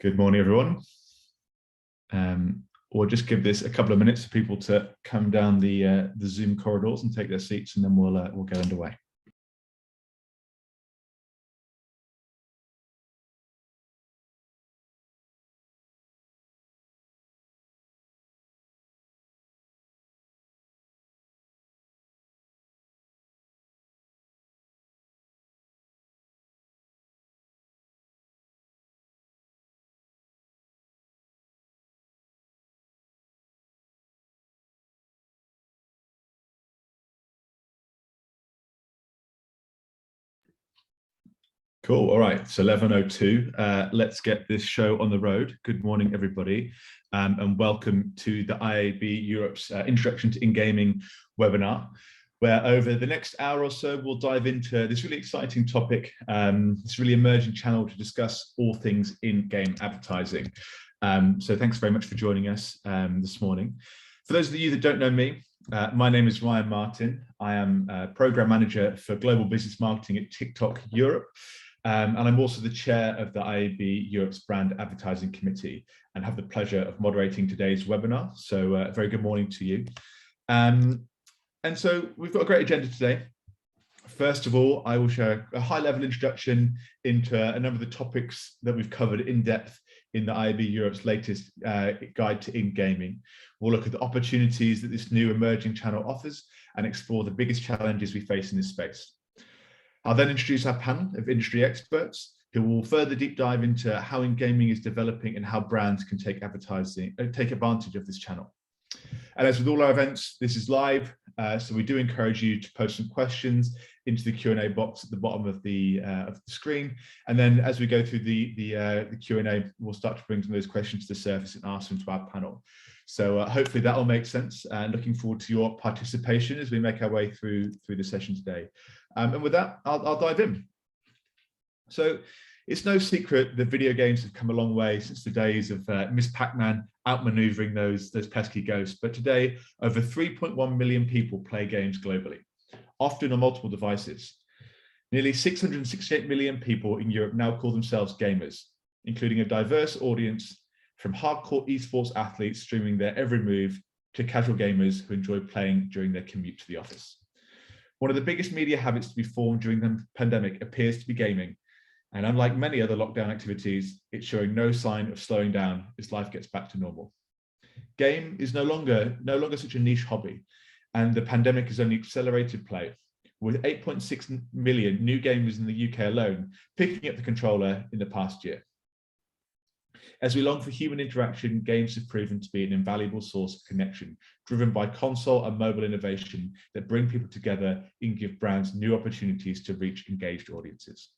Good morning, everyone. We'll just give this a couple of minutes for people to come down the Zoom corridors and take their seats, and then we'll get underway. Cool. All right. It's 11:02. Let's get this show on the road. Good morning, everybody, and welcome to the IAB Europe's Introduction to In-Gaming webinar, where over the next hour or so, we'll dive into this really exciting topic, this really emerging channel to discuss all things in-game advertising. So thanks very much for joining us this morning. For those of you that don't know me, my name is Ryan Martin. I am Program Manager for Global Business Marketing at TikTok Europe. And I'm also the chair of the IAB Europe's Brand Advertising Committee and have the pleasure of moderating today's webinar. So a very good morning to you. And so we've got a great agenda today. First of all, I will share a high-level introduction into a number of the topics that we've covered in depth in the IAB Europe's latest guide to in-gaming. We'll look at the opportunities that this new emerging channel offers and explore the biggest challenges we face in this space. I'll then introduce our panel of industry experts who will further deep dive into how in-gaming is developing and how brands can take advantage of this channel. And as with all our events, this is live, so we do encourage you to post some questions into the Q&A box at the bottom of the screen. And then as we go through the Q&A, we'll start to bring some of those questions to the surface and ask them to our panel. So hopefully that will make sense, and looking forward to your participation as we make our way through the session today. And with that, I'll dive in. So it's no secret that video games have come a long way since the days of Miss Pac-Man outmaneuvering those pesky ghosts. But today, over 3.1 million people play games globally, often on multiple devices. Nearly 668 million people in Europe now call themselves gamers, including a diverse audience from hardcore esports athletes streaming their every move to casual gamers who enjoy playing during their commute to the office. One of the biggest media habits to be formed during the pandemic appears to be gaming. And unlike many other lockdown activities, it's showing no sign of slowing down as life gets back to normal. Game is no longer such a niche hobby, and the pandemic has only accelerated play, with 8.6 million new gamers in the UK alone picking up the controller in the past year. As we long for human interaction, games have proven to be an invaluable source of connection, driven by console and mobile innovation that bring people together and give brands new opportunities to reach engaged audiences.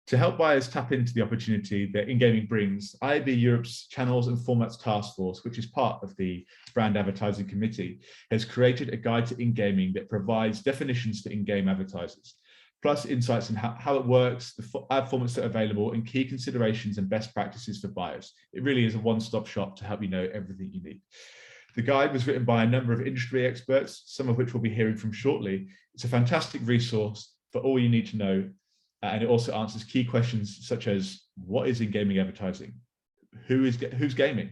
To help buyers tap into the opportunity that in-gaming brings, IAB Europe's Channels and Formats Task Force, which is part of the Brand Advertising Committee, has created a guide to in-gaming that provides definitions for in-game advertisers, plus insights on how it works, the ad formats that are available, and key considerations and best practices for buyers. It really is a one-stop shop to help you know everything you need. The guide was written by a number of industry experts, some of which we'll be hearing from shortly. It's a fantastic resource for all you need to know. And it also answers key questions such as, what is in-gaming advertising? Who's gaming?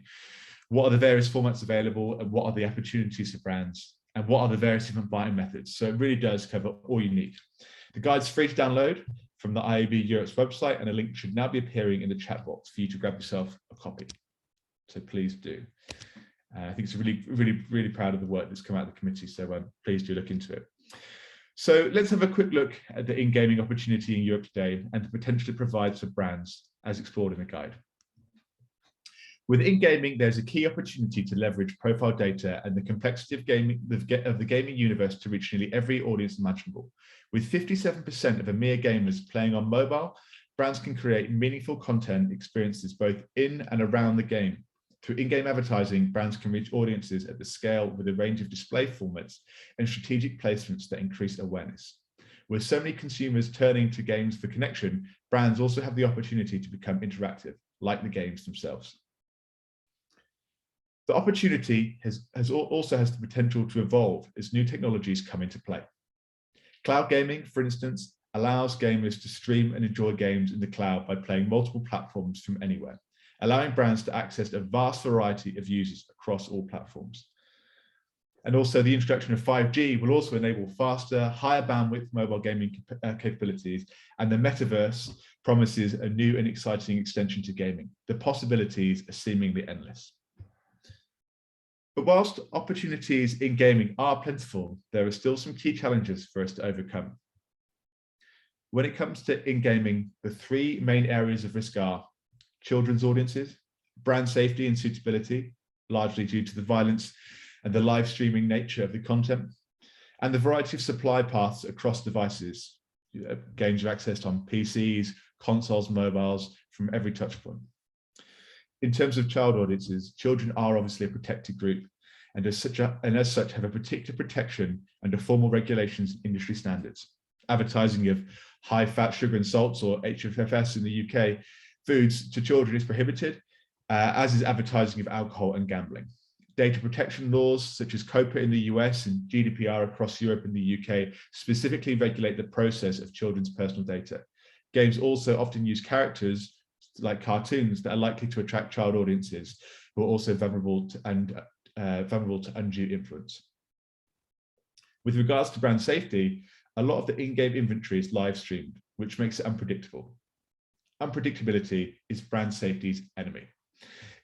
What are the various formats available, and what are the opportunities for brands? And what are the various different buying methods? So it really does cover all you need. The guide's free to download from the IAB Europe's website, and a link should now be appearing in the chat box for you to grab yourself a copy. So please do. I think it's really proud of the work that's come out of the committee, so please do look into it. So let's have a quick look at the in-gaming opportunity in Europe today and the potential it provides for brands as explored in the guide. With in-gaming, there's a key opportunity to leverage profile data and the complexity of the gaming universe to reach nearly every audience imaginable. With 57% of EMEA gamers playing on mobile, brands can create meaningful content experiences both in and around the game. Through in-game advertising, brands can reach audiences at the scale with a range of display formats and strategic placements that increase awareness. With so many consumers turning to games for connection, brands also have the opportunity to become interactive, like the games themselves. The opportunity also has the potential to evolve as new technologies come into play. Cloud gaming, for instance, allows gamers to stream and enjoy games in the cloud by playing multiple platforms from anywhere, allowing brands to access a vast variety of users across all platforms. And also the introduction of 5G will also enable faster, higher bandwidth mobile gaming capabilities, and the metaverse promises a new and exciting extension to gaming. The possibilities are seemingly endless. But whilst opportunities in gaming are plentiful, there are still some key challenges for us to overcome. When it comes to in-gaming, the three main areas of risk are children's audiences, brand safety and suitability, largely due to the violence and the live streaming nature of the content, and the variety of supply paths across devices. Games are accessed on PCs, consoles, mobiles, from every touch point. In terms of child audiences, children are obviously a protected group, and as such have a particular protection under formal regulations and industry standards. Advertising of high fat, sugar and salts, or HFFS in the UK, foods to children is prohibited, as is advertising of alcohol and gambling. Data protection laws such as COPA in the US and GDPR across Europe and the UK specifically regulate the process of children's personal data. Games also often use characters like cartoons that are likely to attract child audiences who are also vulnerable to undue influence. With regards to brand safety, a lot of the in-game inventory is live streamed, which makes it unpredictable. Unpredictability is brand safety's enemy.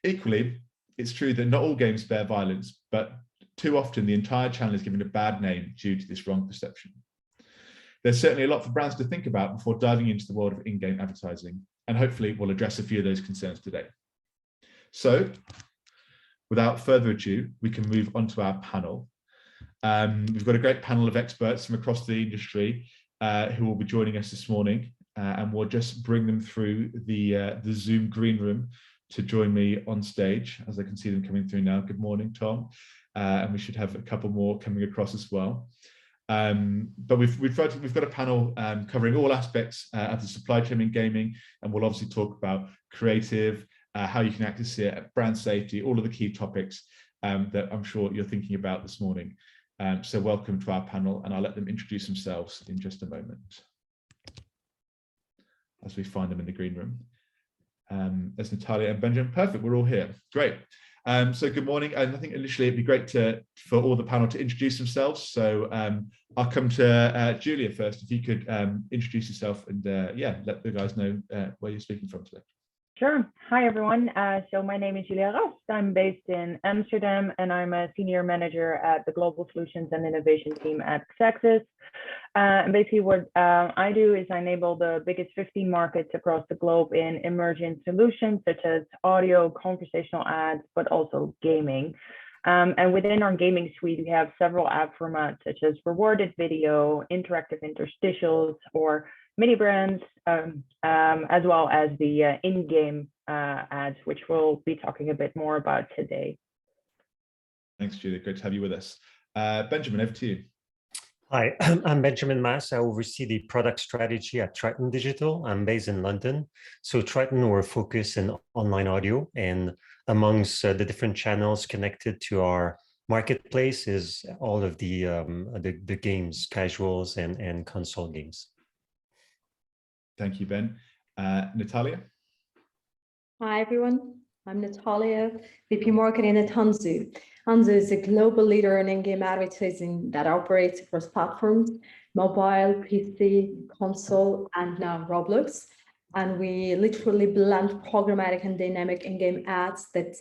Equally, it's true that not all games bear violence, but too often the entire channel is given a bad name due to this wrong perception. There's certainly a lot for brands to think about before diving into the world of in-game advertising, and hopefully we'll address a few of those concerns today. So, without further ado, we can move on to our panel. We've got a great panel of experts from across the industry who will be joining us this morning, and we'll just bring them through the Zoom green room to join me on stage, as I can see them coming through now. Good morning, Tom. And we should have a couple more coming across as well. But we've got a panel covering all aspects of the supply chain in gaming, and we'll obviously talk about creative, how you can access it, brand safety, all of the key topics that I'm sure you're thinking about this morning. So welcome to our panel, and I'll let them introduce themselves in just a moment as we find them in the green room. There's Natalia and Benjamin. Perfect, we're all here. Great. So good morning, and I think initially it'd be great for all the panel to introduce themselves. So I'll come to Julia first. If you could introduce yourself and yeah, let the guys know where you're speaking from today. Sure. Hi, everyone. So my name is Julia Rast. I'm based in Amsterdam, and I'm a senior manager at the Global Solutions and Innovation team at Xaxis. And basically what I do is I enable the biggest 15 markets across the globe in emerging solutions such as audio, conversational ads, but also gaming. And within our gaming suite, we have several ad formats such as rewarded video, interactive interstitials, or mini brands, as well as the in-game ads, which we'll be talking a bit more about today. Thanks, Julia. Great to have you with us. Benjamin, over to you. Hi, I'm Benjamin Masse. I oversee the product strategy at Triton Digital. I'm based in London. So Triton, we're focused in online audio, and amongst the different channels connected to our marketplace is all of the games, casuals and console games. Thank you, Ben. Natalia? Hi, everyone. I'm Natalia, VP Marketing at Anzu. Anzu is a global leader in in-game advertising that operates across platforms, mobile, PC, console, and now Roblox. And we literally blend programmatic and dynamic in-game ads that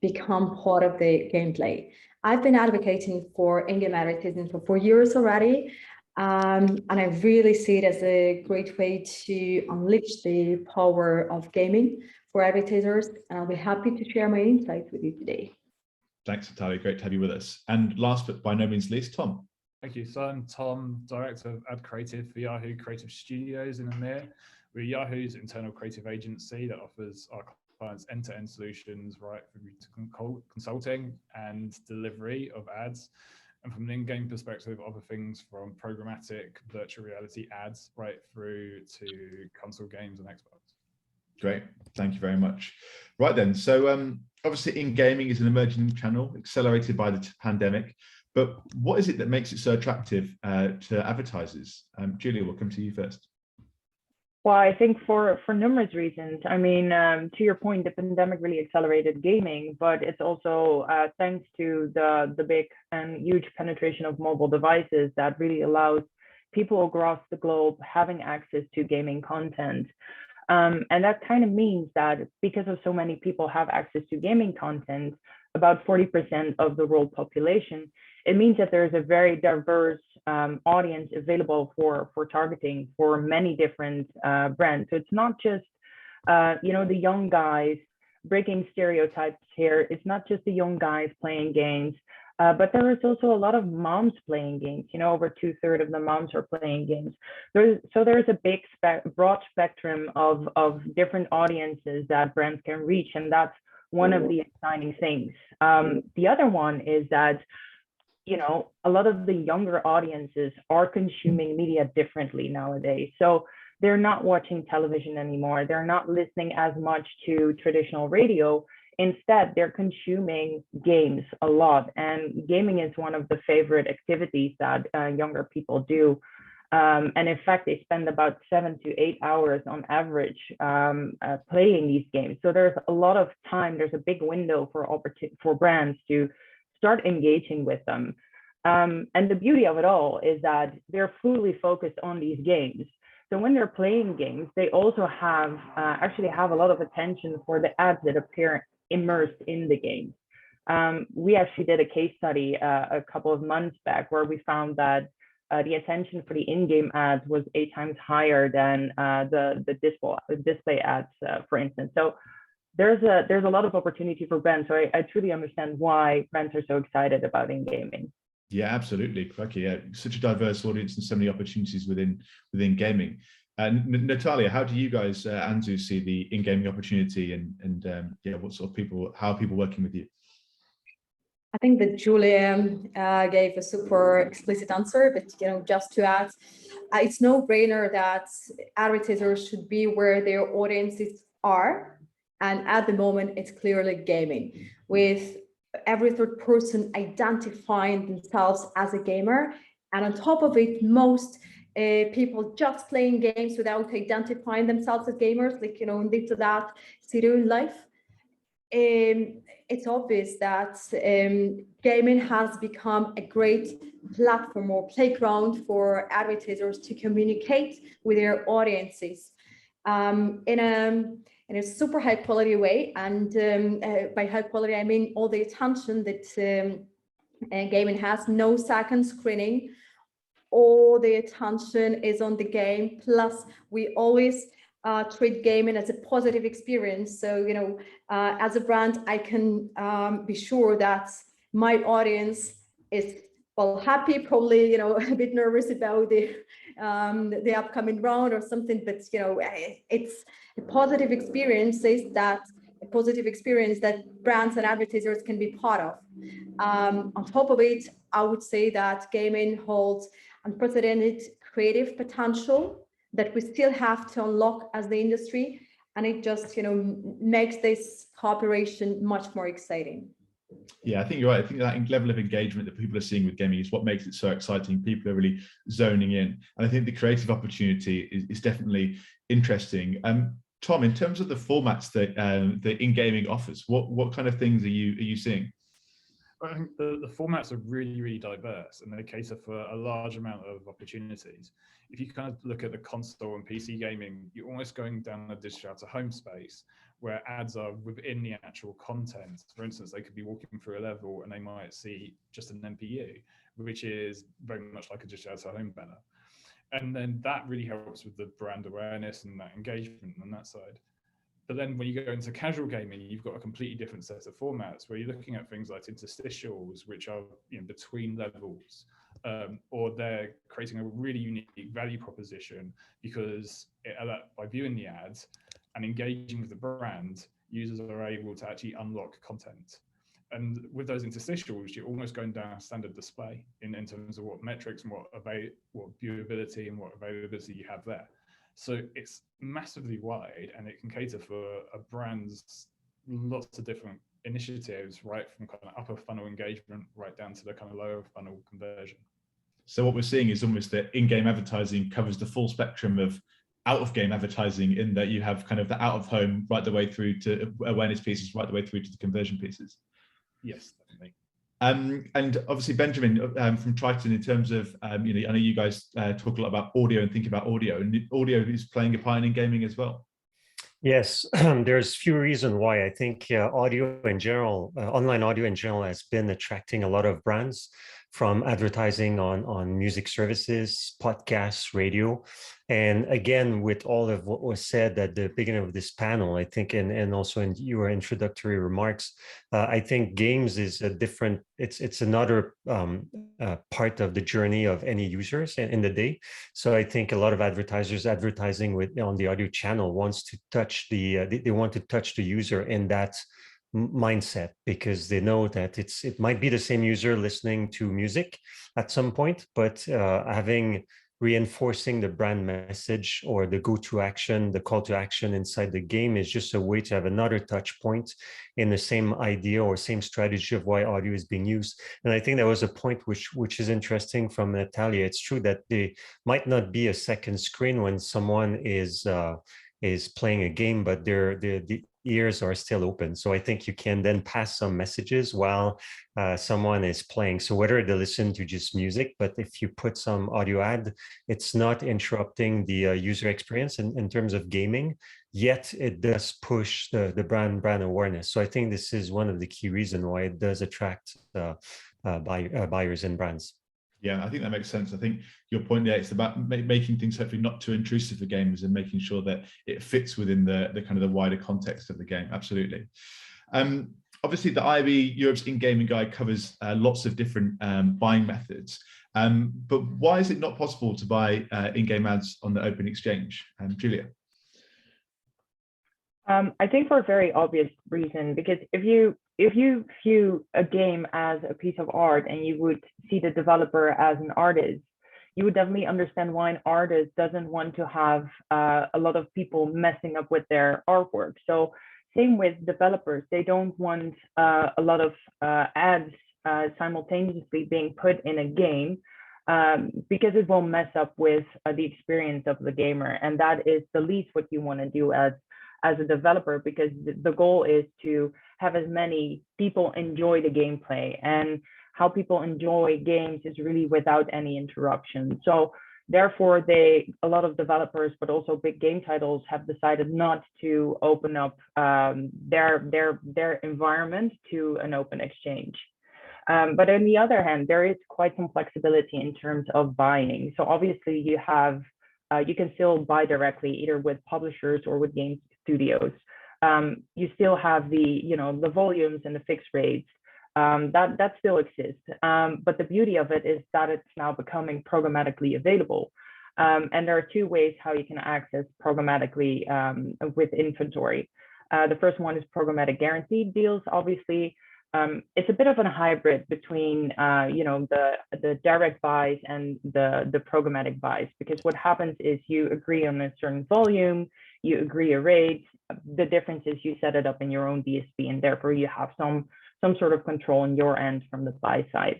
become part of the gameplay. I've been advocating for in-game advertising for 4 years already. And I really see it as a great way to unleash the power of gaming for advertisers. And I'll be happy to share my insights with you today. Thanks, Natalia. Great to have you with us. And last but by no means least, Tom. Thank you. So I'm Tom, Director of Ad Creative for Yahoo Creative Studios in EMEA. We're Yahoo's internal creative agency that offers our clients end-to-end solutions right through consulting and delivery of ads. And from an in-game perspective, other things from programmatic virtual reality ads right through to console games and Xbox. Great, thank you very much. Right then, so obviously in-gaming is an emerging channel accelerated by the pandemic, but what is it that makes it so attractive to advertisers? Julia, we'll come to you first. Well, I think for numerous reasons. I mean, to your point, the pandemic really accelerated gaming, but it's also thanks to the big and huge penetration of mobile devices that really allows people across the globe having access to gaming content. And that kind of means that because of so many people have access to gaming content, about 40% of the world population, it means that there's a very diverse audience available for targeting for many different brands. So it's not just, the young guys breaking stereotypes here. It's not just the young guys playing games, but there is also a lot of moms playing games. Over 2/3 of the moms are playing games. There's a big broad spectrum of different audiences that brands can reach, and that's one of the exciting things. The other one is that a lot of the younger audiences are consuming media differently nowadays. So they're not watching television anymore. They're not listening as much to traditional radio. Instead, they're consuming games a lot. And gaming is one of the favorite activities that younger people do. And in fact, they spend about 7 to 8 hours on average playing these games. So there's a lot of time. There's a big window for brands to start engaging with them. And the beauty of it all is that they're fully focused on these games. So when they're playing games, they also actually have a lot of attention for the ads that appear immersed in the game. We actually did a case study a couple of months back where we found that the attention for the in-game ads was 8 times higher than the display ads, for instance. So there's a lot of opportunity for brands. So I truly understand why brands are so excited about in-gaming. Yeah, absolutely. Okay, yeah, such a diverse audience and so many opportunities within gaming. Natalia, how do you guys, Anzu, see the in-gaming opportunity and what sort of how are people working with you? I think that Julia gave a super explicit answer, but just to add, it's no brainer that advertisers should be where their audiences are, and at the moment it's clearly gaming, with every third person identifying themselves as a gamer, and on top of it, most people just playing games without identifying themselves as gamers, into that serial life. It's obvious that gaming has become a great platform or playground for advertisers to communicate with their audiences in a super high quality way. And by high quality, I mean all the attention that gaming has, no second screening. All the attention is on the game. Plus, we always treat gaming as a positive experience. So, as a brand, I can be sure that my audience is happy, probably, a bit nervous about the upcoming round or something, but it's a positive experience that brands and advertisers can be part of. On top of it, I would say that gaming holds unprecedented creative potential that we still have to unlock as the industry, and it just makes this cooperation much more exciting. Yeah, I think you're right. I think that level of engagement that people are seeing with gaming is what makes it so exciting. People are really zoning in, and I think the creative opportunity is definitely interesting. Tom, in terms of the formats that the in-gaming offers, what kind of things are you seeing? I think the formats are really, really diverse, and they cater for a large amount of opportunities. If you kind of look at the console and PC gaming, you're almost going down a digital out of home space where ads are within the actual content. For instance, they could be walking through a level and they might see just an MPU, which is very much like a digital out of home banner. And then that really helps with the brand awareness and that engagement on that side. But then when you go into casual gaming, you've got a completely different set of formats where you're looking at things like interstitials, which are between levels, or they're creating a really unique value proposition because by viewing the ads and engaging with the brand, users are able to actually unlock content. And with those interstitials, you're almost going down standard display in terms of what metrics and what viewability and what availability you have there. So it's massively wide, and it can cater for a brand's lots of different initiatives, right from kind of upper funnel engagement right down to the kind of lower funnel conversion. So what we're seeing is almost that in-game advertising covers the full spectrum of out of game advertising, in that you have kind of the out of home right the way through to awareness pieces, right the way through to the conversion pieces. Yes, definitely. And obviously, Benjamin, from Triton, in terms of, I know you guys talk a lot about audio and think about audio, and audio is playing a part in gaming as well. Yes, there's few reasons why. I think audio in general, online audio in general, has been attracting a lot of brands, from advertising on music services, podcasts, radio. And again, with all of what was said at the beginning of this panel, I think, and also in your introductory remarks, I think games is a different, it's another part of the journey of any users in the day. So I think a lot of advertisers advertising on the audio channel wants to touch they want to touch the user in that mindset, because they know that it might be the same user listening to music at some point, but reinforcing the brand message or the go-to action, the call to action inside the game is just a way to have another touch point in the same idea or same strategy of why audio is being used. And I think that was a point which is interesting from Natalia. It's true that there might not be a second screen when someone is playing a game, but the ears are still open. So I think you can then pass some messages while someone is playing. So whether they listen to just music, but if you put some audio ad, it's not interrupting the user experience in terms of gaming, yet it does push the brand awareness. So I think this is one of the key reasons why it does attract buyers and brands. Yeah, I think that makes sense. I think your point there, it's about making things hopefully not too intrusive for gamers and making sure that it fits within the kind of the wider context of the game. Absolutely. Obviously, the IAB Europe's in-gaming guide covers lots of different buying methods. But why is it not possible to buy in-game ads on the open exchange? Julia? I think for a very obvious reason, because if you view a game as a piece of art and you would see the developer as an artist, you would definitely understand why an artist doesn't want to have a lot of people messing up with their artwork. So same with developers, they don't want a lot of ads simultaneously being put in a game, because it will mess up with the experience of the gamer. And that is the least what you want to do as a developer, because the goal is to have as many people enjoy the gameplay, and how people enjoy games is really without any interruption. So therefore, a lot of developers, but also big game titles, have decided not to open up their environment to an open exchange. But on the other hand, there is quite some flexibility in terms of buying. So obviously, you can still buy directly, either with publishers or with game studios. You still have the volumes and the fixed rates that still exist. But the beauty of it is that it's now becoming programmatically available. And there are two ways how you can access programmatically with inventory. The first one is programmatic guaranteed deals. Obviously, it's a bit of a hybrid between the direct buys and the programmatic buys, because what happens is you agree on a certain volume, you agree a rate. The difference is you set it up in your own DSP, and therefore you have some sort of control on your end from the buy side.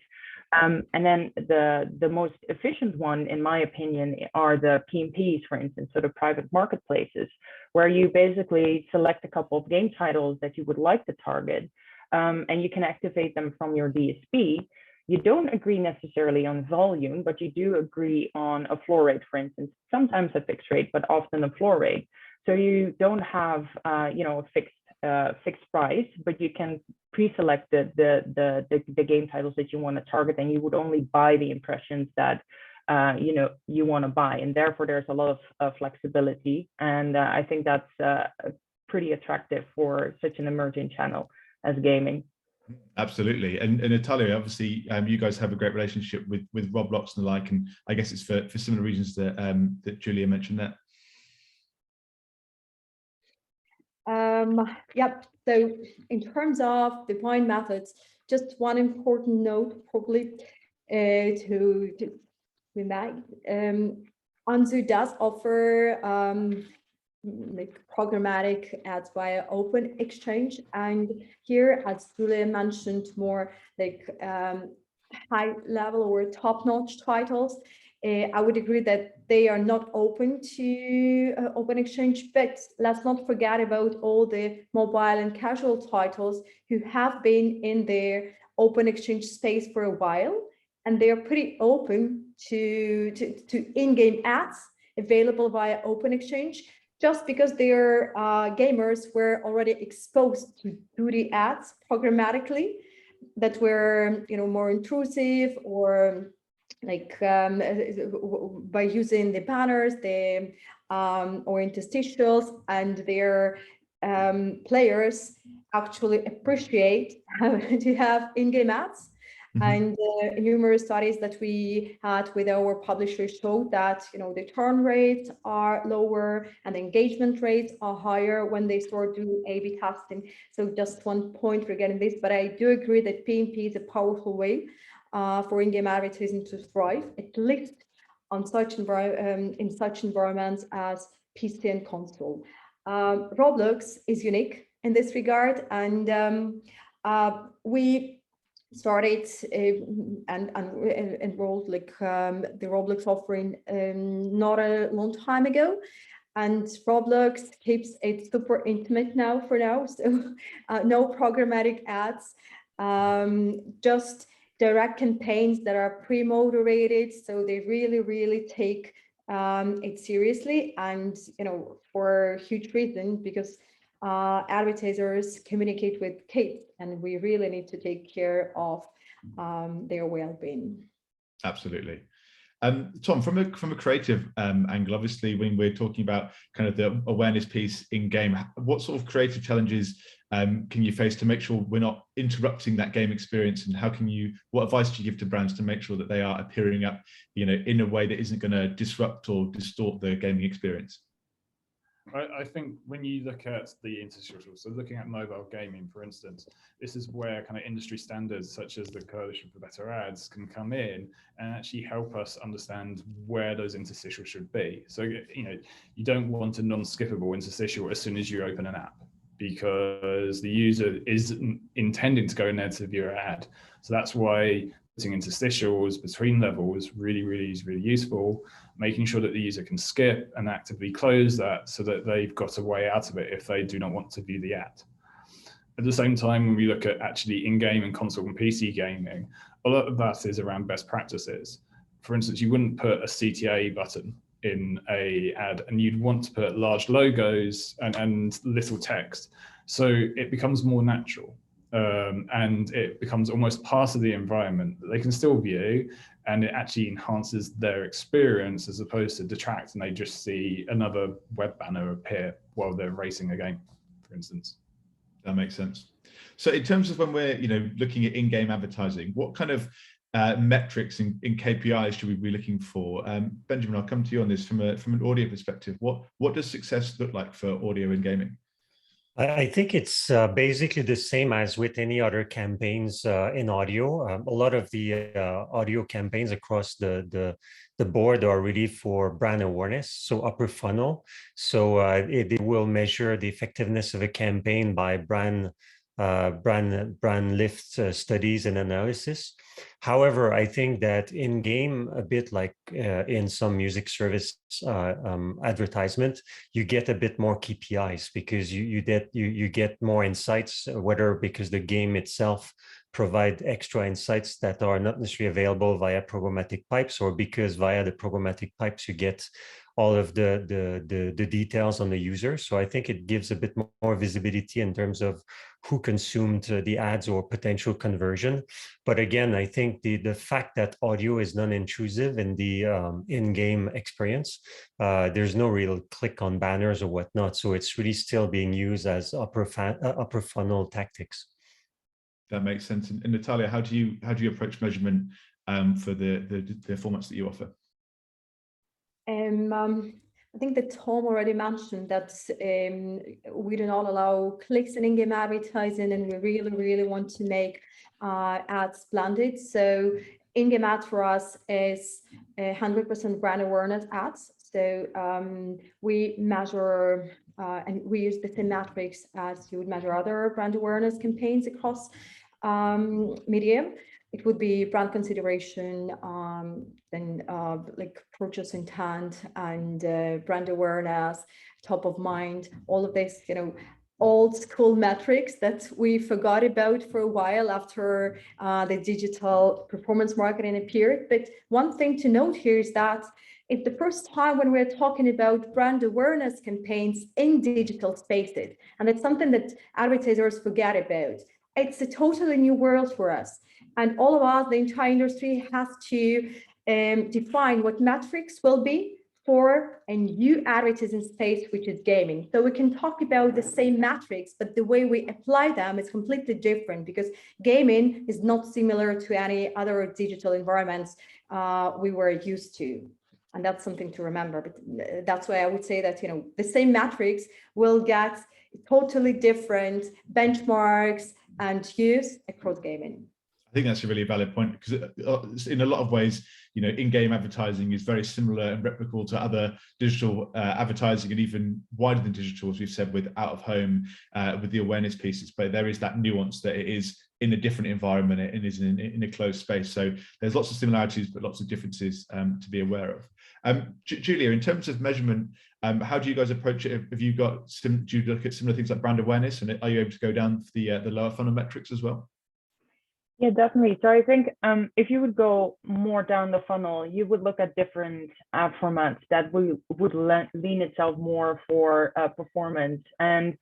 And then the most efficient one, in my opinion, are the Kpis, for instance, so the private marketplaces, where you basically select a couple of game titles that you would like to target, and you can activate them from your DSP. You don't agree necessarily on volume, but you do agree on a floor rate, for instance, sometimes a fixed rate, but often a floor rate. So you don't have a fixed price, but you can pre-select the game titles that you want to target, and you would only buy the impressions that you want to buy, and therefore there's a lot of flexibility, and I think that's pretty attractive for such an emerging channel as gaming. Absolutely. And Natalia, obviously, you guys have a great relationship with Roblox and the like, and I guess it's for similar reasons that Julia mentioned that. Yep. So in terms of the buying methods, just one important note probably to be made. Anzu does offer like programmatic ads via open exchange, and here, as Julia mentioned, more like high level or top-notch titles. I would agree that they are not open to open exchange, but let's not forget about all the mobile and casual titles who have been in their open exchange space for a while, and they are pretty open to in-game ads available via open exchange, just because their gamers were already exposed to do the ads programmatically that were, more intrusive, or like by using the banners, the or interstitials, and their players actually appreciate to have in-game ads. And numerous studies that we had with our publishers showed that the turn rates are lower and engagement rates are higher when they start doing A/B testing. So just one point regarding this, but I do agree that PMP is a powerful way for in-game advertising to thrive, at least on such in such environments as PC and console. Roblox is unique in this regard, and we started and enrolled like the Roblox offering not a long time ago, and Roblox keeps it super intimate now for now, so no programmatic ads, just direct campaigns that are pre-moderated, so they really take it seriously, and for a huge reason, because advertisers communicate with kids, and we really need to take care of their well-being. Absolutely. Tom, from a creative angle, obviously, when we're talking about kind of the awareness piece in game, what sort of creative challenges can you face to make sure we're not interrupting that game experience, and what advice do you give to brands to make sure that they are appearing up, in a way that isn't going to disrupt or distort the gaming experience? I think when you look at the interstitials, so looking at mobile gaming, for instance, this is where kind of industry standards such as the Coalition for Better Ads can come in and actually help us understand where those interstitials should be. So, you don't want a non-skippable interstitial as soon as you open an app, because the user isn't intending to go in there to view an ad. So that's why putting interstitials between levels is really useful, making sure that the user can skip and actively close that so that they've got a way out of it if they do not want to view the ad. At the same time, when we look at actually in-game and console and PC gaming, a lot of that is around best practices. For instance, you wouldn't put a CTA button in a ad, and you'd want to put large logos and little text. So it becomes more natural. And it becomes almost part of the environment that they can still view, and it actually enhances their experience as opposed to detract, and they just see another web banner appear while they're racing a game, for instance. That makes sense. So in terms of when we're looking at in-game advertising, what kind of metrics in KPIs should we be looking for? Benjamin, I'll come to you on this from an audio perspective. What does success look like for audio in gaming? I think it's basically the same as with any other campaigns in audio. A lot of the audio campaigns across the board are really for brand awareness, so upper funnel. So it will measure the effectiveness of a campaign by brand lift studies and analysis. However, I think that in game, a bit like in some music service advertisement, you get a bit more KPIs because you get more insights, whether because the game itself provide extra insights that are not necessarily available via programmatic pipes, or because via the programmatic pipes you get all of the details on the user. So I think it gives a bit more visibility in terms of who consumed the ads or potential conversion. But again, I think the fact that audio is non-intrusive in the in-game experience, there's no real click on banners or whatnot. So it's really still being used as upper funnel tactics. That makes sense. And Natalia, how do you approach measurement for the formats that you offer? I think that Tom already mentioned that we do not allow clicks in in-game advertising, and we really want to make ads blended. So in-game ads for us is 100% brand awareness ads. So we measure and we use the same metrics as you would measure other brand awareness campaigns across media. it would be brand consideration, then like purchase intent and brand awareness, top of mind, all of this, old school metrics that we forgot about for a while after the digital performance marketing appeared. But one thing to note here is that it's the first time when we're talking about brand awareness campaigns in digital spaces. And it's something that advertisers forget about. It's a totally new world for us. And all of us, the entire industry, has to define what metrics will be for a new advertising space, which is gaming. So we can talk about the same metrics, but the way we apply them is completely different, because gaming is not similar to any other digital environments we were used to. And that's something to remember. But that's why I would say that, the same metrics will get totally different benchmarks and use across gaming. I think that's a really valid point, because in a lot of ways, in-game advertising is very similar and replicable to other digital advertising, and even wider than digital, as we've said, with out of home, with the awareness pieces. But there is that nuance that it is in a different environment and is in a closed space. So there's lots of similarities, but lots of differences to be aware of. Julia, in terms of measurement, how do you guys approach it? Have you got do you look at similar things like brand awareness, and are you able to go down the lower funnel metrics as well? Yeah, definitely. So I think if you would go more down the funnel, you would look at different ad formats that would lean itself more for performance. And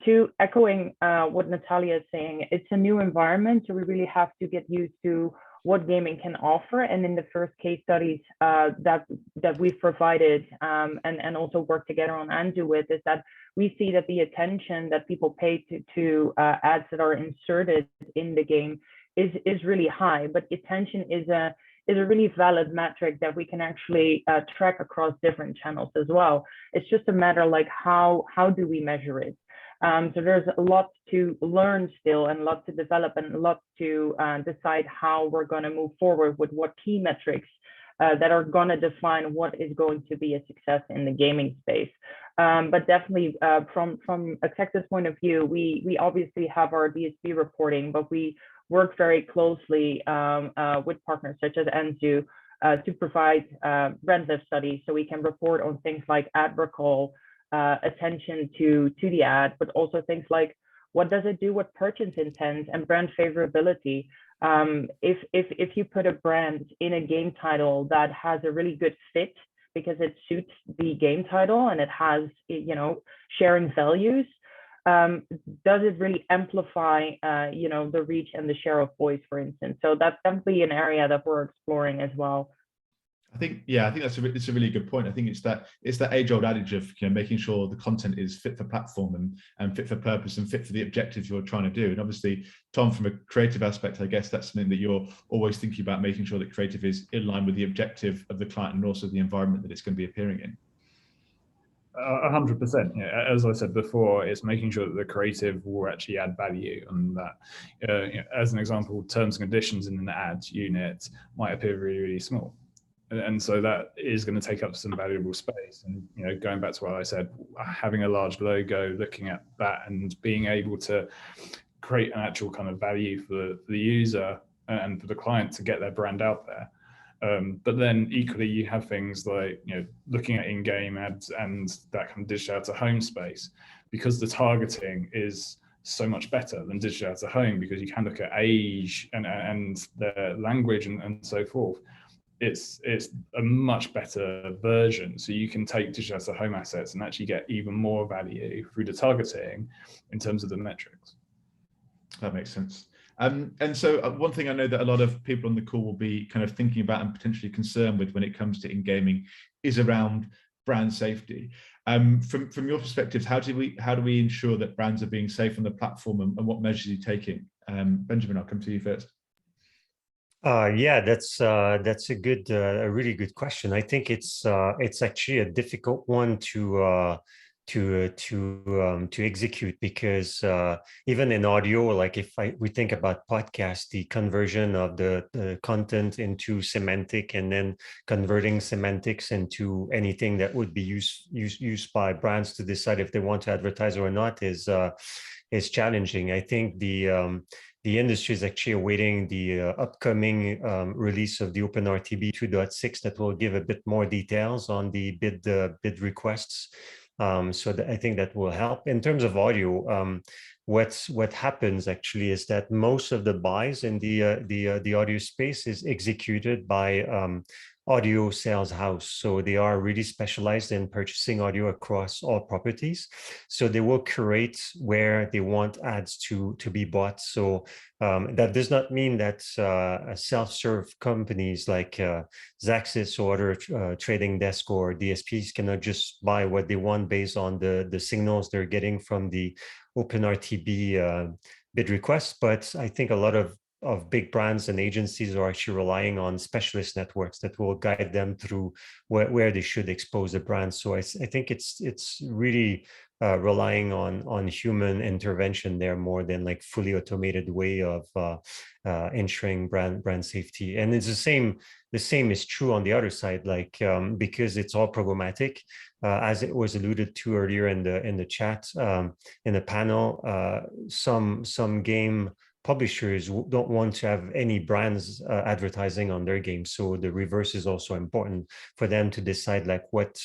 to echoing what Natalia is saying, it's a new environment, so we really have to get used to what gaming can offer. And in the first case studies that we've provided and also worked together on Anzu with, is that we see that the attention that people pay to ads that are inserted in the game is really high, but attention is a really valid metric that we can actually track across different channels as well. It's just a matter like how do we measure it? So there's a lot to learn still, and a lot to develop, and a lot to decide how we're going to move forward with what key metrics that are going to define what is going to be a success in the gaming space. But definitely from a Xaxis point of view, we obviously have our DSP reporting, but we work very closely with partners such as Anzu to provide brand lift studies, so we can report on things like ad recall, attention to the ad, but also things like what does it do with purchase intent and brand favorability. If you put a brand in a game title that has a really good fit because it suits the game title and it has sharing values, does it really amplify the reach and the share of voice, for instance? So that's definitely an area that we're exploring as well. I think it's a really good point. I think it's that age-old adage of making sure the content is fit for platform and fit for purpose and fit for the objectives you're trying to do. And obviously, Tom, from a creative aspect, I guess that's something that you're always thinking about, making sure that creative is in line with the objective of the client and also the environment that it's going to be appearing in. 100%. Yeah, as I said before, it's making sure that the creative will actually add value, and that, as an example, terms and conditions in an ad unit might appear really, really small. And so that is going to take up some valuable space. And going back to what I said, having a large logo, looking at that, and being able to create an actual kind of value for the user and for the client to get their brand out there. But then equally, you have things like looking at in-game ads and that kind of digital out to home space, because the targeting is so much better than digital out to home, because you can look at age and the language and so forth. It's a much better version. So you can take digital out of home assets and actually get even more value through the targeting in terms of the metrics. That makes sense. And so one thing I know that a lot of people on the call will be kind of thinking about and potentially concerned with when it comes to in-gaming is around brand safety. From your perspectives, how do we ensure that brands are being safe on the platform, and what measures are you taking? Benjamin, I'll come to you first. Yeah, that's a really good question. I think it's actually a difficult one to execute, because even in audio, like if we think about podcasts, the conversion of the content into semantic and then converting semantics into anything that would be used by brands to decide if they want to advertise or not is challenging. I think the the industry is actually awaiting the upcoming release of the OpenRTB 2.6 that will give a bit more details on the bid requests. So I think that will help. In terms of audio, what happens actually is that most of the buys in the audio space is executed by audio sales house. So they are really specialized in purchasing audio across all properties. So they will curate where they want ads to be bought. So that does not mean that self-serve companies like Xaxis or other trading desk or DSPs cannot just buy what they want based on the signals they're getting from the OpenRTB bid requests. But I think a lot of big brands and agencies are actually relying on specialist networks that will guide them through where they should expose the brand. So I think it's really relying on human intervention there more than like fully automated way of ensuring brand safety. And it's the same is true on the other side, like because it's all programmatic, as it was alluded to earlier in the chat, in the panel, some game publishers don't want to have any brands advertising on their games. So the reverse is also important for them to decide like what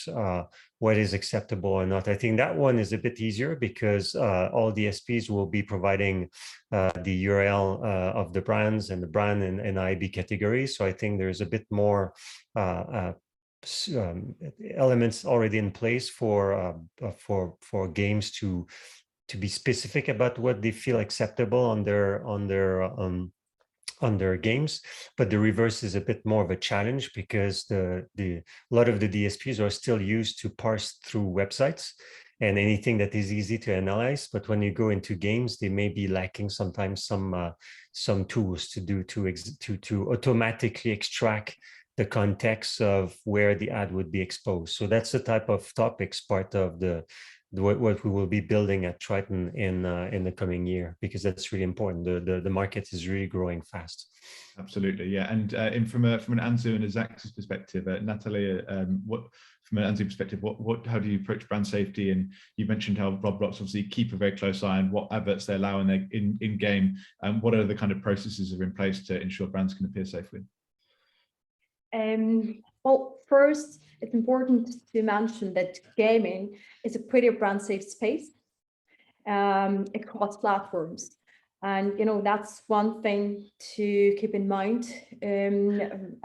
is acceptable or not. I think that one is a bit easier because all DSPs will be providing the URL of the brands and the brand and IAB categories. So I think there's a bit more elements already in place for games to be specific about what they feel acceptable on their games. But the reverse is a bit more of a challenge because a lot of the DSPs are still used to parse through websites and anything that is easy to analyze. But when you go into games, they may be lacking sometimes some tools to automatically extract the context of where the ad would be exposed. So that's the type of topics part of what we will be building at Triton in the coming year, because that's really important. The market is really growing fast. Absolutely, yeah. And from an Anzu and a Xaxis perspective, Natalia, from an Anzu perspective, how do you approach brand safety? And you mentioned how Roblox obviously keep a very close eye on what adverts they allow in game, and what are the kind of processes are in place to ensure brands can appear safely? Well, first, it's important to mention that gaming is a pretty brand safe space across platforms. And, that's one thing to keep in mind. I'm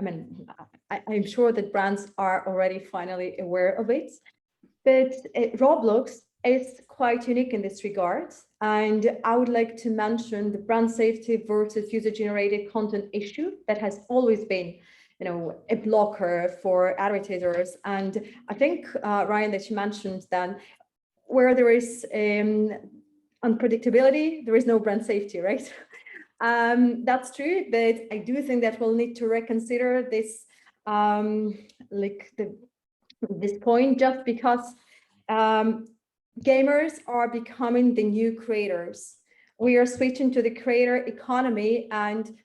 sure that brands are already finally aware of it, but Roblox is quite unique in this regard. And I would like to mention the brand safety versus user-generated content issue that has always been a blocker for advertisers. And I think, Ryan, that you mentioned that where there is unpredictability, there is no brand safety, right? That's true, but I do think that we'll need to reconsider this, this point, just because gamers are becoming the new creators. We are switching to the creator economy, and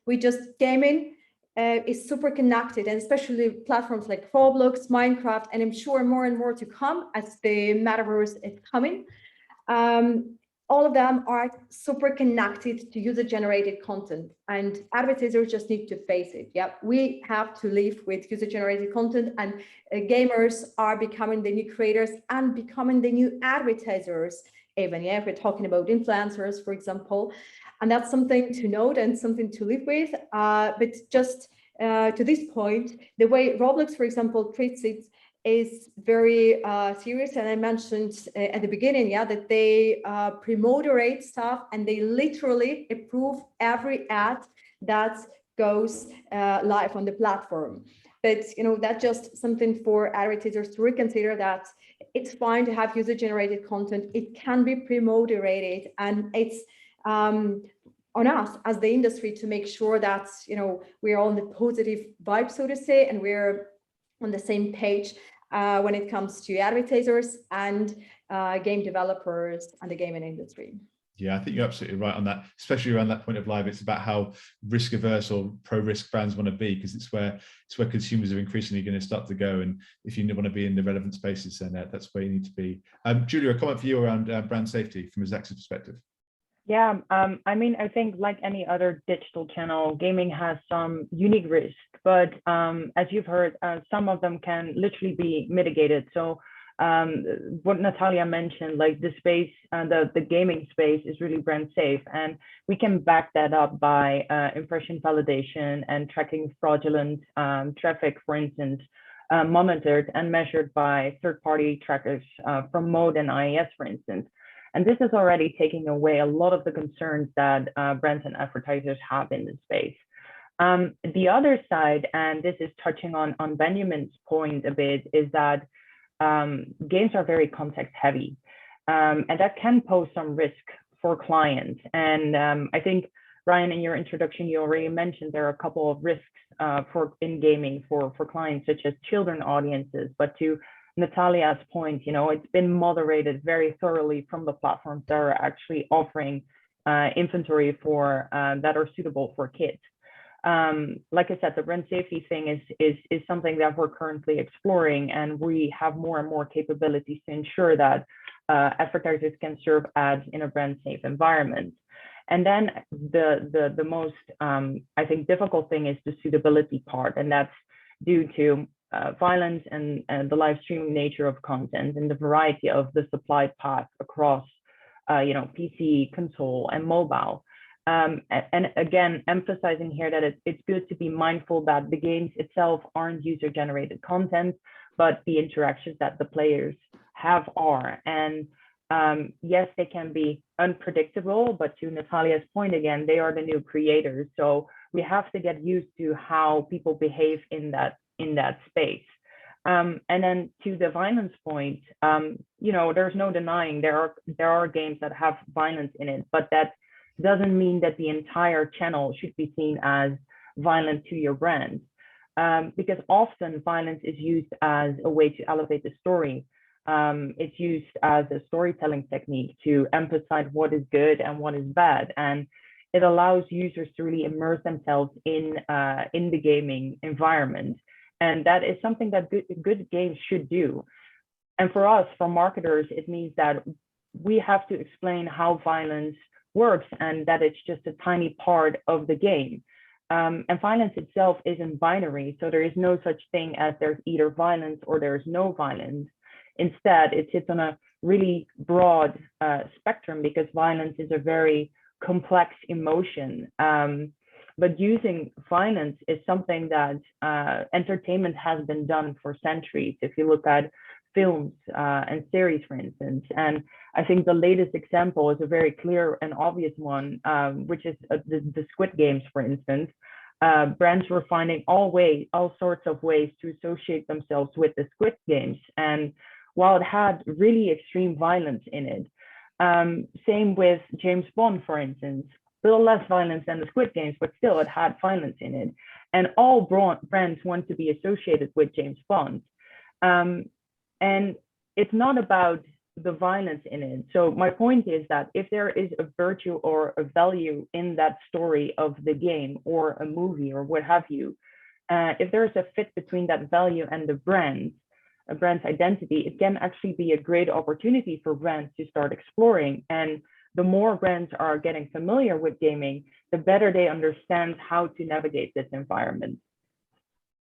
gaming is super connected, and especially platforms like Roblox, Minecraft, and I'm sure more and more to come as the metaverse is coming. All of them are super connected to user-generated content, and advertisers just need to face it. Yeah, we have to live with user-generated content, and gamers are becoming the new creators and becoming the new advertisers. Even, if we're talking about influencers, for example. And that's something to note and something to live with. But just to this point, the way Roblox, for example, treats it is very serious. And I mentioned at the beginning, that they pre-moderate stuff, and they literally approve every ad that goes live on the platform. But that's just something for advertisers to reconsider, that it's fine to have user-generated content. It can be pre-moderated, and it's on us as the industry to make sure that we're on the positive vibe, so to say, and we're on the same page when it comes to advertisers and game developers and the gaming industry. Yeah, I think you're absolutely right on that, especially around that point of live. It's about how risk averse or pro risk brands want to be, because it's where consumers are increasingly going to start to go. And if you want to be in the relevant spaces, then that's where you need to be. Julia, a comment for you around brand safety from a Xaxis perspective. Yeah, I mean, I think like any other digital channel, gaming has some unique risks, but as you've heard, some of them can literally be mitigated. So what Natalia mentioned, like the space, the gaming space is really brand safe, and we can back that up by impression validation and tracking fraudulent traffic, for instance, monitored and measured by third-party trackers from Mode and IAS, for instance. And this is already taking away a lot of the concerns that brands and advertisers have in the space. The other side, and this is touching on Benjamin's point a bit, is that games are very context heavy, and that can pose some risk for clients. And I think, Ryan, in your introduction, you already mentioned there are a couple of risks in gaming for clients, such as children audiences, but to Natalia's point, it's been moderated very thoroughly from the platforms that are actually offering inventory for that are suitable for kids. Like I said, the brand safety thing is something that we're currently exploring, and we have more and more capabilities to ensure that advertisers can serve ads in a brand safe environment. And then the most I think difficult thing is the suitability part, and that's due to violence and the live streaming nature of content and the variety of the supply path across PC, console, and mobile. And again, emphasizing here that it's good to be mindful that the games itself aren't user-generated content, but the interactions that the players have are. And yes, they can be unpredictable, but to Natalia's point again, they are the new creators. So we have to get used to how people behave in that space. And then to the violence point, there's no denying there are games that have violence in it, but that doesn't mean that the entire channel should be seen as violent to your brand, because often violence is used as a way to elevate the story. It's used as a storytelling technique to emphasize what is good and what is bad, and it allows users to really immerse themselves in the gaming environment. And that is something that good games should do. And for us, for marketers, it means that we have to explain how violence works and that it's just a tiny part of the game. And violence itself isn't binary. So there is no such thing as there's either violence or there's no violence. Instead, it sits on a really broad spectrum, because violence is a very complex emotion. But using violence is something that entertainment has been done for centuries. If you look at films and series, for instance, and I think the latest example is a very clear and obvious one, which is the Squid Games, for instance. Brands were finding all sorts of ways to associate themselves with the Squid Games, and while it had really extreme violence in it, same with James Bond, for instance. A little less violence than the Squid Games, but still it had violence in it. And all brands want to be associated with James Bond. And it's not about the violence in it. So my point is that if there is a virtue or a value in that story of the game or a movie or what have you, if there's a fit between that value and the brand's identity, it can actually be a great opportunity for brands to start exploring. And the more brands are getting familiar with gaming, the better they understand how to navigate this environment.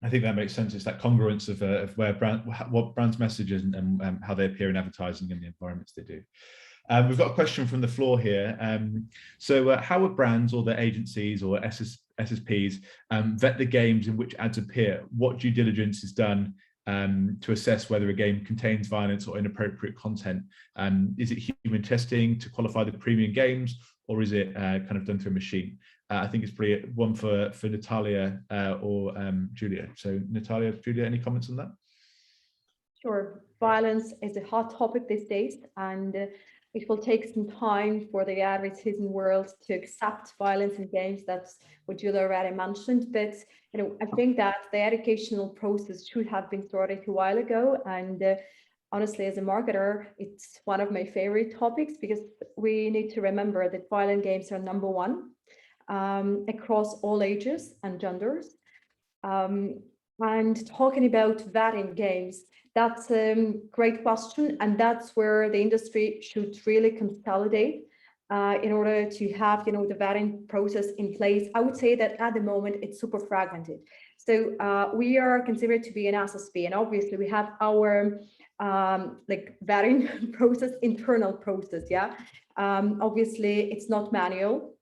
I think that makes sense. It's that congruence of what brands' messages and how they appear in advertising and the environments they do. We've got a question from the floor here. So how would brands or their agencies or SSPs vet the games in which ads appear? What due diligence is done to assess whether a game contains violence or inappropriate content? Is it human testing to qualify the premium games, or is it kind of done through a machine? I think it's pretty one for Natalia or Julia. So Natalia, Julia, any comments on that? Sure. Violence is a hot topic these days, and it will take some time for the advertising world to accept violence in games. That's what Julia already mentioned. But I think that the educational process should have been started a while ago. And honestly, as a marketer, it's one of my favorite topics, because we need to remember that violent games are number one across all ages and genders. And talking about vetting games, that's a great question, and that's where the industry should really consolidate in order to have, the vetting process in place. I would say that at the moment it's super fragmented. So we are considered to be an SSP, and obviously we have our like vetting process, internal process. Yeah, obviously it's not manual.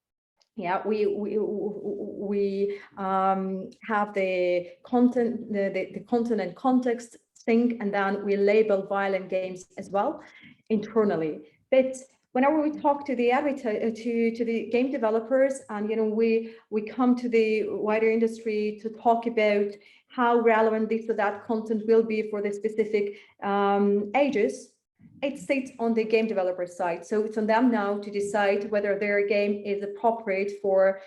Yeah, we have the content, the content and context sync, and then we label violent games as well internally. But whenever we talk to the to the game developers, and we come to the wider industry to talk about how relevant this or that content will be for the specific ages, it sits on the game developer side. So it's on them now to decide whether their game is appropriate for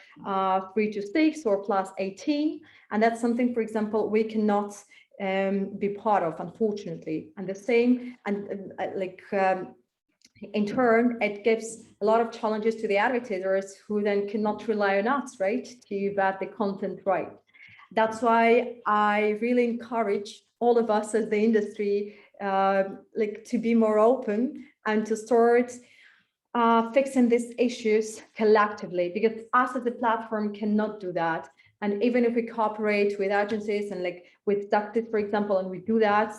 3 to 6 or plus 18. And that's something, for example, we cannot be part of, unfortunately. And the same, and in turn, it gives a lot of challenges to the advertisers, who then cannot rely on us, right, to vet the content right. That's why I really encourage all of us as the industry to be more open and to start fixing these issues collectively, because us as a platform cannot do that. And even if we cooperate with agencies and with Xaxis, for example, and we do that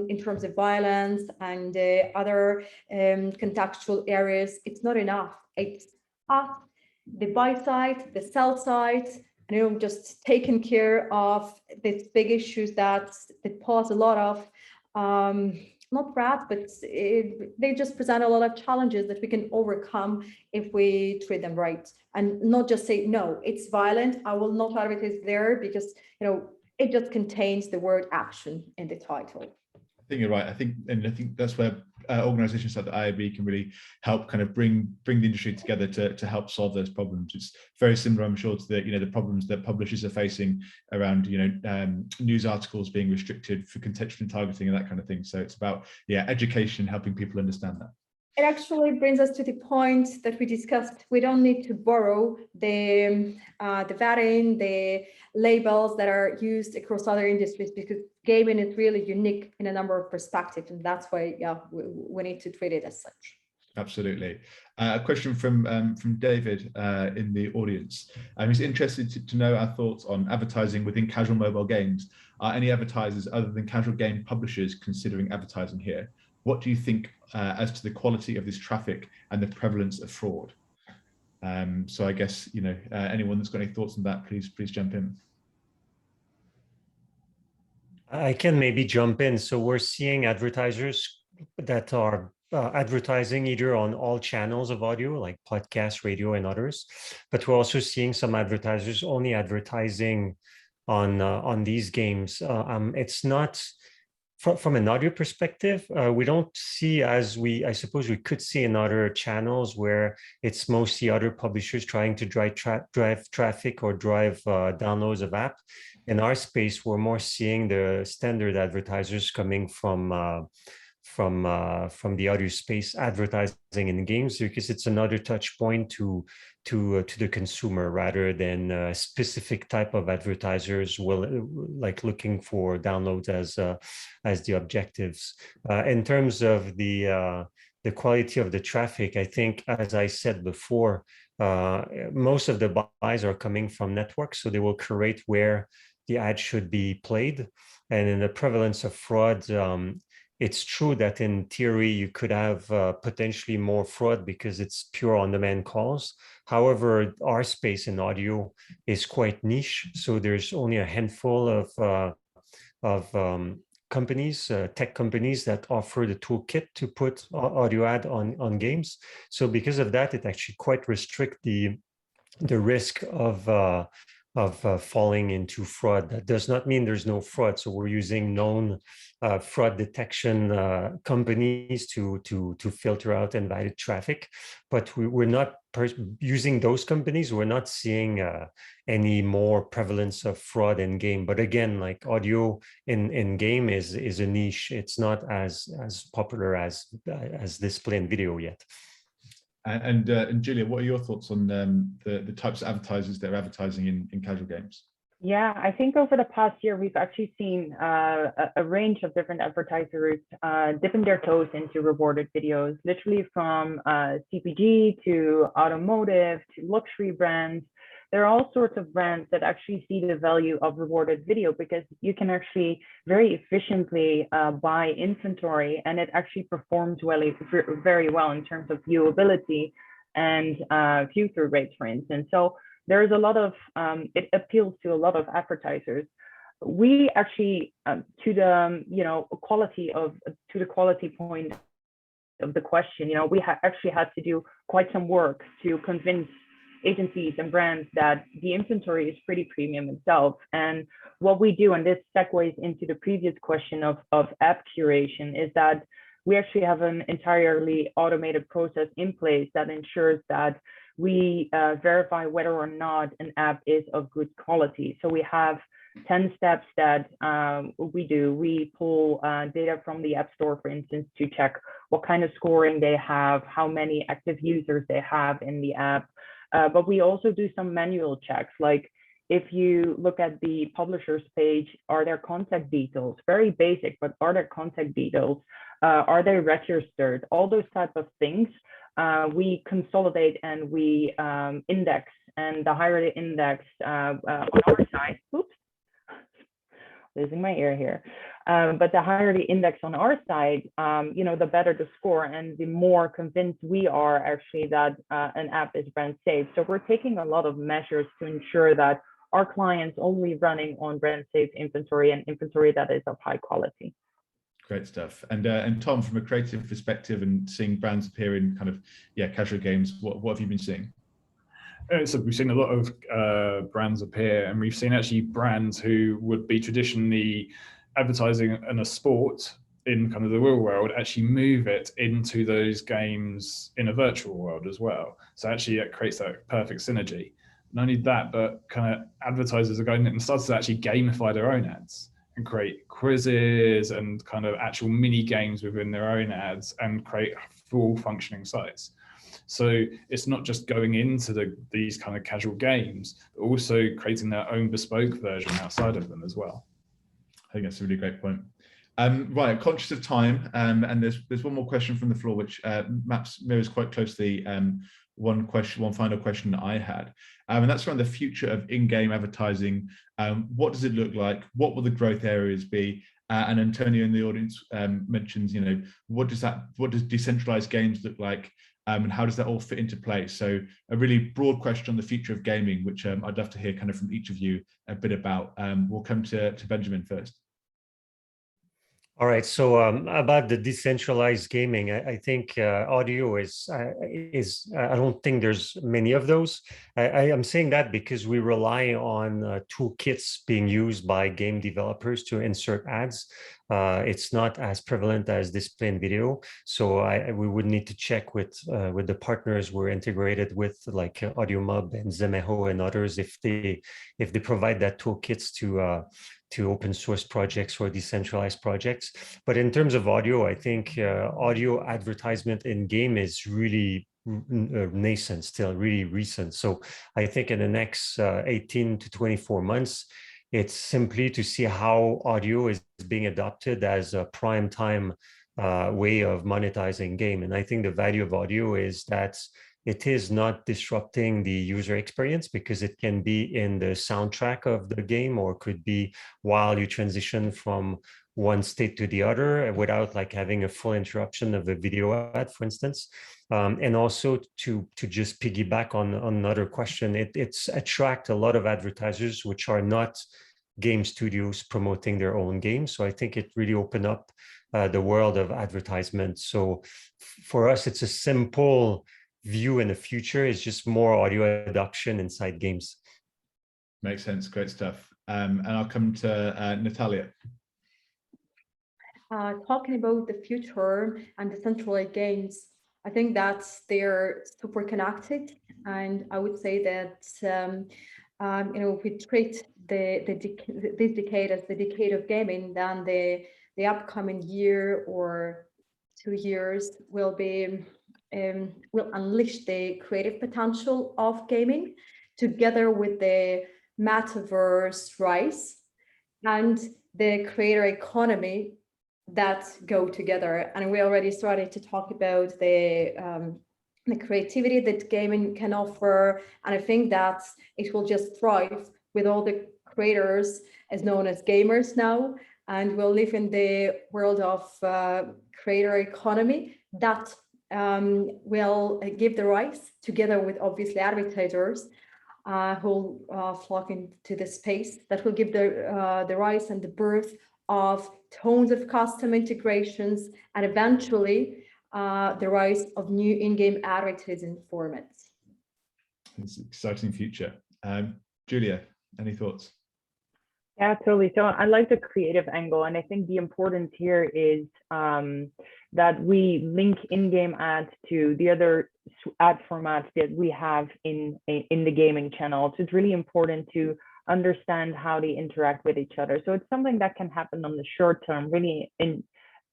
in terms of violence and other contextual areas, it's not enough. It's us, the buy side, the sell side, and just taking care of these big issues that pose a lot of not threats, but they just present a lot of challenges that we can overcome if we treat them right, and not just say, no, it's violent, I will not advertise there, because it just contains the word action in the title. I think you're right. I think that's where organizations like the IAB can really help kind of bring the industry together to help solve those problems. It's very similar, I'm sure, to the problems that publishers are facing around news articles being restricted for contextual targeting and that kind of thing. So it's about education, helping people understand that. It actually brings us to the point that we discussed. We don't need to borrow the vetting, the labels that are used across other industries, because gaming is really unique in a number of perspectives, and that's why we need to treat it as such. Absolutely. A question from David in the audience. He's interested to know our thoughts on advertising within casual mobile games. Are any advertisers other than casual game publishers considering advertising here? What do you think as to the quality of this traffic and the prevalence of fraud? So I guess, anyone that's got any thoughts on that, please jump in. I can maybe jump in. So we're seeing advertisers that are advertising either on all channels of audio, like podcast, radio, and others. But we're also seeing some advertisers only advertising on these games. It's not from an audio perspective. We don't see, I suppose we could see in other channels where it's mostly other publishers trying to drive traffic or drive downloads of app. In our space, we're more seeing the standard advertisers coming from the audio space advertising in games, because it's another touch point to the consumer, rather than a specific type of advertisers looking for downloads as the objectives. In terms of the quality of the traffic, I think, as I said before, most of the buys are coming from networks, so they will curate where the ad should be played. And in the prevalence of fraud, it's true that in theory you could have potentially more fraud because it's pure on-demand calls. However, our space in audio is quite niche, so there's only a handful of companies, tech companies, that offer the toolkit to put audio ad on games. So because of that, it actually quite restrict the risk of falling into fraud. That does not mean there's no fraud. So we're using known fraud detection companies to filter out invalid traffic, but we're not using those companies. We're not seeing any more prevalence of fraud in game. But again, like audio in game is a niche. It's not as popular as display and video yet. And Julia, what are your thoughts on the types of advertisers that are advertising in casual games? Yeah, I think over the past year, we've actually seen a range of different advertisers dipping their toes into rewarded videos, literally from CPG to automotive to luxury brands. There are all sorts of brands that actually see the value of rewarded video because you can actually very efficiently buy inventory, and it actually performs very well in terms of viewability and view-through rates, for instance. So there's a lot of, it appeals to a lot of advertisers. We actually, to the quality point of the question, we actually had to do quite some work to convince agencies and brands that the inventory is pretty premium itself. And what we do, and this segues into the previous question of app curation, is that we actually have an entirely automated process in place that ensures that we verify whether or not an app is of good quality. So we have 10 steps that we do. We pull data from the App Store, for instance, to check what kind of scoring they have, how many active users they have in the app. But we also do some manual checks, like if you look at the publisher's page, are there contact details? Very basic, but are there contact details? Are they registered? All those type of things we consolidate and we index, and the higher the index on our side, oops, losing my ear here. But the higher the index on our side, the better the score and the more convinced we are actually that an app is brand safe. So we're taking a lot of measures to ensure that our clients only running on brand safe inventory and inventory that is of high quality. Great stuff. And Tom, from a creative perspective and seeing brands appear in kind of casual games, what have you been seeing? So we've seen a lot of brands appear, and we've seen actually brands who would be traditionally advertising in a sport in kind of the real world actually move it into those games in a virtual world as well. So actually it creates that perfect synergy. Not only that, but kind of advertisers are going and started to actually gamify their own ads and create quizzes and kind of actual mini games within their own ads and create full functioning sites. So it's not just going into these kind of casual games, but also creating their own bespoke version outside of them as well. I think that's a really great point. Right, conscious of time, and there's one more question from the floor, which mirrors quite closely one final question that I had, and that's around the future of in-game advertising. What does it look like? What will the growth areas be? And Antonio in the audience mentions, what does decentralized games look like? And how does that all fit into place? So a really broad question on the future of gaming, which I'd love to hear kind of from each of you a bit about. We'll come to Benjamin first. All right. So about the decentralized gaming, I think audio is I don't think there's many of those. I am saying that because we rely on toolkits being used by game developers to insert ads. It's not as prevalent as display and video. So we would need to check with the partners we're integrated with, like AudioMob and Zemeho and others, if they provide that toolkits to open source projects or decentralized projects. But in terms of audio, I think audio advertisement in game is really nascent, still really recent. So I think in the next 18 to 24 months, it's simply to see how audio is being adopted as a prime time way of monetizing game. And I think the value of audio is that it is not disrupting the user experience, because it can be in the soundtrack of the game, or could be while you transition from one state to the other without like having a full interruption of a video ad, for instance. And also to just piggyback on another question, it's attract a lot of advertisers which are not game studios promoting their own games. So I think it really opened up the world of advertisement. So for us, it's a simple view in the future is just more audio adoption inside games. Makes sense. Great stuff. And I'll come to Natalia. Talking about the future and decentralized games, I think that they're super connected, and I would say that if we treat this decade as the decade of gaming, then the upcoming year or 2 years will unleash the creative potential of gaming, together with the metaverse rise and the creator economy that go together. And we already started to talk about the creativity that gaming can offer. And I think that it will just thrive with all the creators as known as gamers now. And we'll live in the world of creator economy that will give the rise, together with obviously advertisers who flock into the space, that will give the rise and the birth of tons of custom integrations and eventually the rise of new in-game advertising formats. It's an exciting future. Julia, any thoughts? Yeah, totally. So I like the creative angle, and I think the importance here is that we link in-game ads to the other ad formats that we have in the gaming channel. So it's really important to understand how they interact with each other. So it's something that can happen on the short term, really in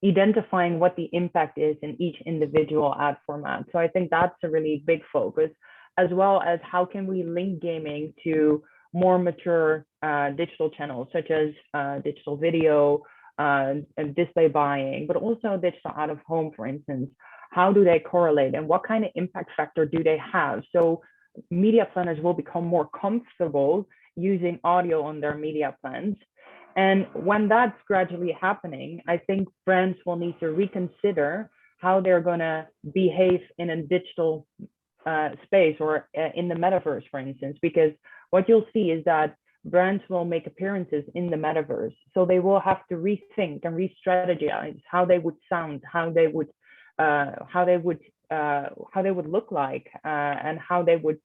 identifying what the impact is in each individual ad format. So I think that's a really big focus, as well as how can we link gaming to more mature digital channels, such as digital video and display buying, but also digital out of home, for instance. How do they correlate and what kind of impact factor do they have? So media planners will become more comfortable using audio on their media plans. And when that's gradually happening, I think brands will need to reconsider how they're going to behave in a digital space or in the metaverse, for instance, because what you'll see is that brands will make appearances in the metaverse. So they will have to rethink and re-strategize how they would sound, how they would look like, and how they would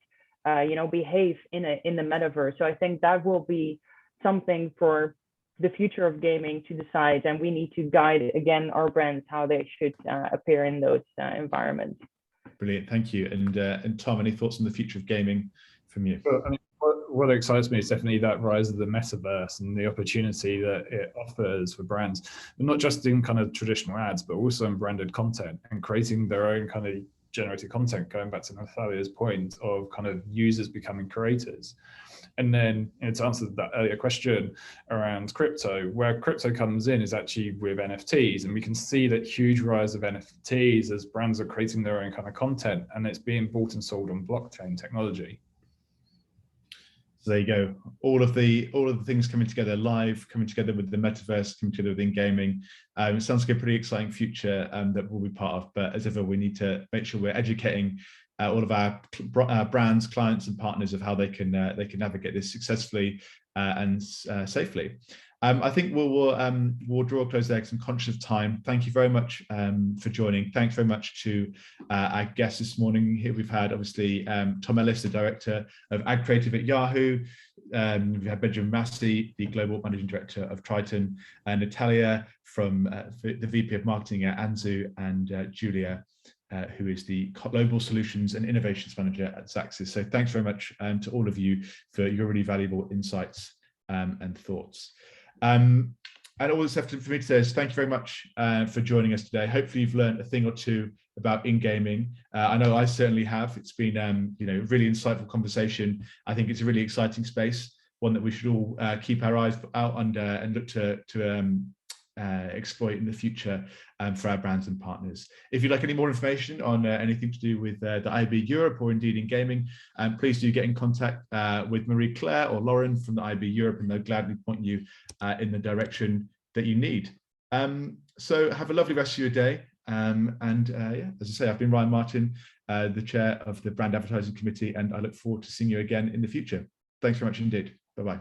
behave in the metaverse. So I think that will be something for the future of gaming to decide, and we need to guide again our brands how they should appear in those environments. Brilliant, thank you. And Tom, any thoughts on the future of gaming from you? Well, I mean, what excites me is definitely that rise of the metaverse and the opportunity that it offers for brands, but not just in kind of traditional ads, but also in branded content and creating their own kind of generated content, going back to Natalia's point of kind of users becoming creators. And then to answer that earlier question around crypto, where crypto comes in is actually with NFTs. And we can see that huge rise of NFTs as brands are creating their own kind of content, and it's being bought and sold on blockchain technology. So there you go. All of the things coming together live, coming together with the metaverse, coming together within gaming. It sounds like a pretty exciting future that we'll be part of. But as ever, we need to make sure we're educating all of our brands, clients, and partners of how they can navigate this successfully and safely. I think we'll draw a close there because I'm conscious of time. Thank you very much for joining. Thanks very much to our guests this morning. Here we've had obviously Tom Ellis, the Director of Ad Creative at Yahoo. We've had Benjamin Masse, the Global Managing Director of Triton, Natalia from the VP of Marketing at Anzu, and Julia, who is the Global Solutions and Innovations Manager at Xaxis. So thanks very much to all of you for your really valuable insights and thoughts. And all that's left for me to say is thank you very much for joining us today. Hopefully you've learned a thing or two about in-gaming. I know I certainly have. It's been really insightful conversation. I think it's a really exciting space, one that we should all keep our eyes out under and look to exploit in the future for our brands and partners. If you'd like any more information on anything to do with the IAB Europe or indeed in gaming, please do get in contact with Marie-Claire or Lauren from the IAB Europe, and they'll gladly point you in the direction that you need. So have a lovely rest of your day. Yeah, as I say, I've been Ryan Martin, the chair of the Brand Advertising Committee, and I look forward to seeing you again in the future. Thanks very much indeed. Bye-bye.